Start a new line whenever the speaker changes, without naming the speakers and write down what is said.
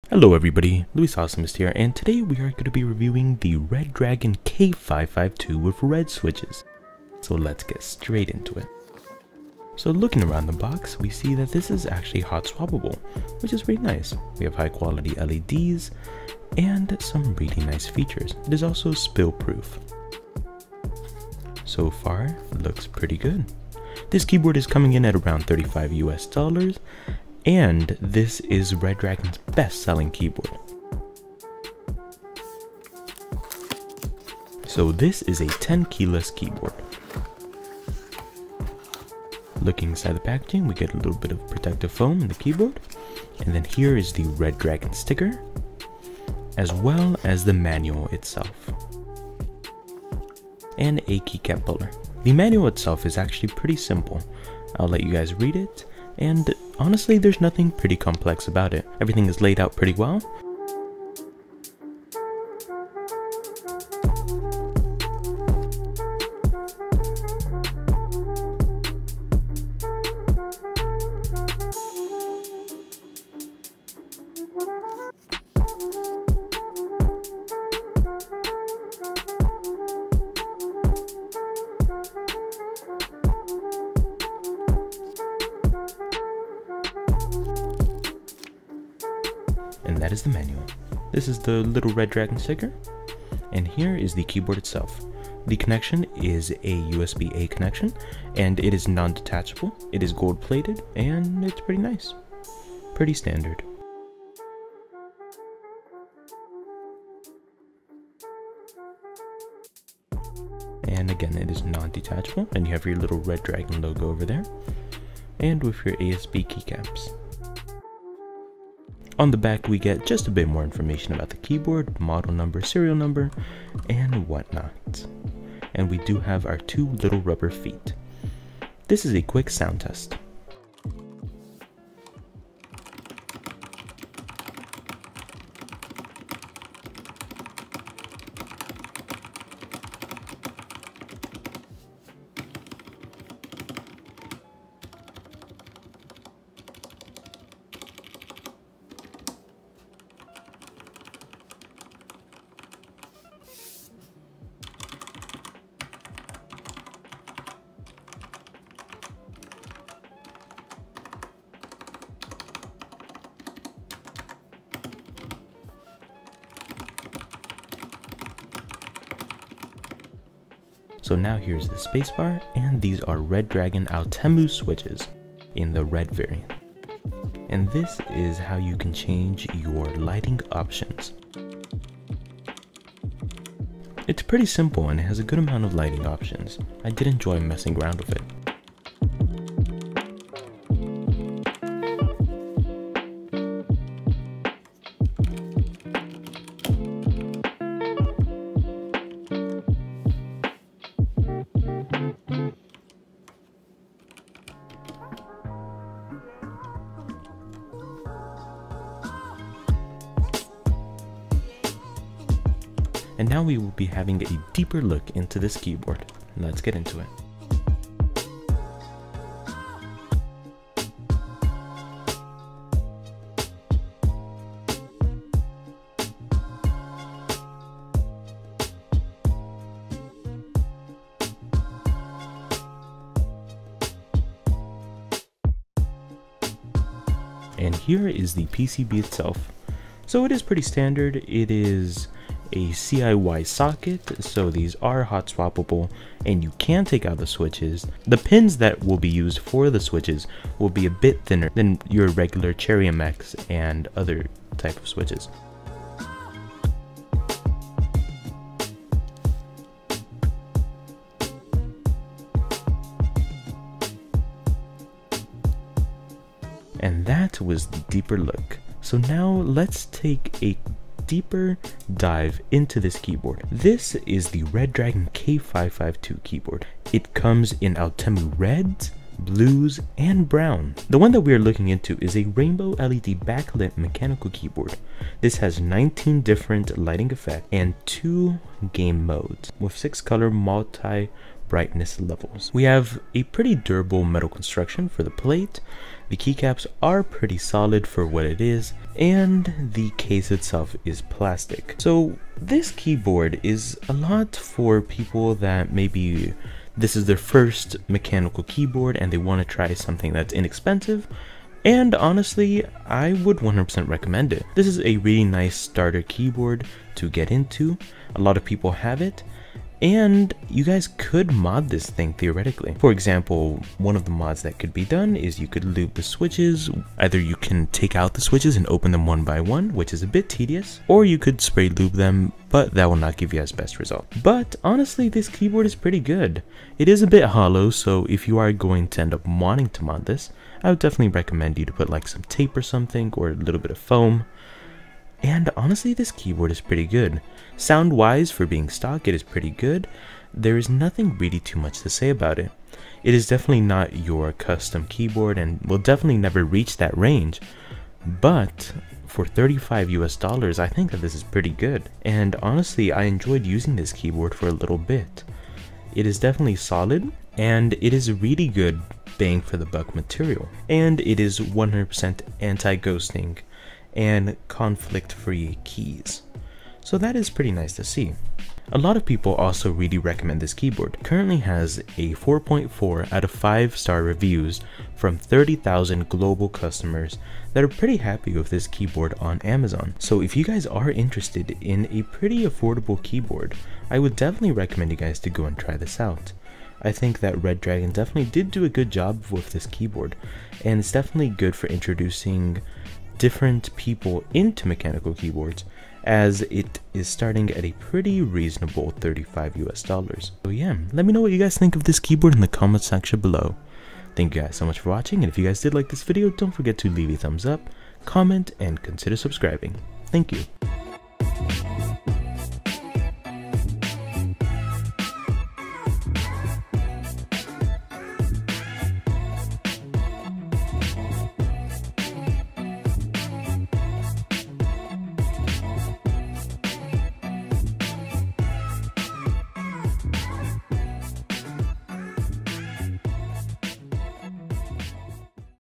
Hello everybody, Louis Awesomest here, and today we are going to be reviewing the Redragon K552 with red switches. So let's get straight into it. So looking around the box, we see that this is actually hot swappable, which is really nice. We have high quality LEDs and some really nice features. It is also spill proof. So far, looks pretty good. This keyboard is coming in at around $35 US, and this is Redragon's best-selling keyboard. So this is a 10 keyless keyboard. Looking inside the packaging, we get a little bit of protective foam in the keyboard, and then here is the Redragon sticker, as well as the manual itself, and a keycap puller. The manual itself is actually pretty simple. I'll let you guys read it, and honestly, there's nothing pretty complex about it. Everything is laid out pretty well. And that is the manual. This is the little Redragon sticker, and here is the keyboard itself. The connection is a USB-A connection, and it is non-detachable. It is gold plated, and it's pretty nice. Pretty standard. And again, it is non-detachable, and you have your little Redragon logo over there, and with your ASB keycaps. On the back, we get just a bit more information about the keyboard, model number, serial number, and whatnot. And we do have our two little rubber feet. This is a quick sound test. So now here's the spacebar, and these are Redragon Altemu switches in the red variant. And this is how you can change your lighting options. It's pretty simple and it has a good amount of lighting options. I did enjoy messing around with it. And now we will be having a deeper look into this keyboard. Let's get into it. And here is the PCB itself. So it is pretty standard. It is a CIY socket, so these are hot swappable, and you can take out the switches. The pins that will be used for the switches will be a bit thinner than your regular Cherry MX and other type of switches. And that was the deeper look. So now let's take a deeper dive into this keyboard. This is the Redragon K552 keyboard. It comes in Altemu reds, blues, and brown. The one that we are looking into is a rainbow LED backlit mechanical keyboard. This has 19 different lighting effects and 2 game modes with 6 color multi brightness levels. We have a pretty durable metal construction for the plate. The keycaps are pretty solid for what it is, and the case itself is plastic. So this keyboard is a lot for people that maybe this is their first mechanical keyboard and they want to try something that's inexpensive. And honestly, I would 100% recommend it. This is a really nice starter keyboard to get into. A lot of people have it, and you guys could mod this thing theoretically. For example, one of the mods that could be done is you could lube the switches. Either you can take out the switches and open them one by one, which is a bit tedious, or you could spray lube them, but that will not give you as best result. But honestly, this keyboard is pretty good. It is a bit hollow, so if you are going to end up wanting to mod this, I would definitely recommend you to put like some tape or something, or a little bit of foam. And honestly, this keyboard is pretty good. Sound wise, for being stock, it is pretty good. There is nothing really too much to say about it. It is definitely not your custom keyboard and will definitely never reach that range. But for $35 US, I think that this is pretty good. And honestly, I enjoyed using this keyboard for a little bit. It is definitely solid, and it is really good bang for the buck material. And it is 100% anti-ghosting and conflict-free keys. So that is pretty nice to see. A lot of people also really recommend this keyboard. It currently has a 4.4 out of 5-star reviews from 30,000 global customers that are pretty happy with this keyboard on Amazon. So if you guys are interested in a pretty affordable keyboard, I would definitely recommend you guys to go and try this out. I think that Redragon definitely did do a good job with this keyboard, and it's definitely good for introducing different people into mechanical keyboards, as it is starting at a pretty reasonable $35 US. So yeah, let me know what you guys think of this keyboard in the comment section below. Thank you guys so much for watching, and if you guys did like this video, don't forget to leave a thumbs up, comment, and consider subscribing. Thank you.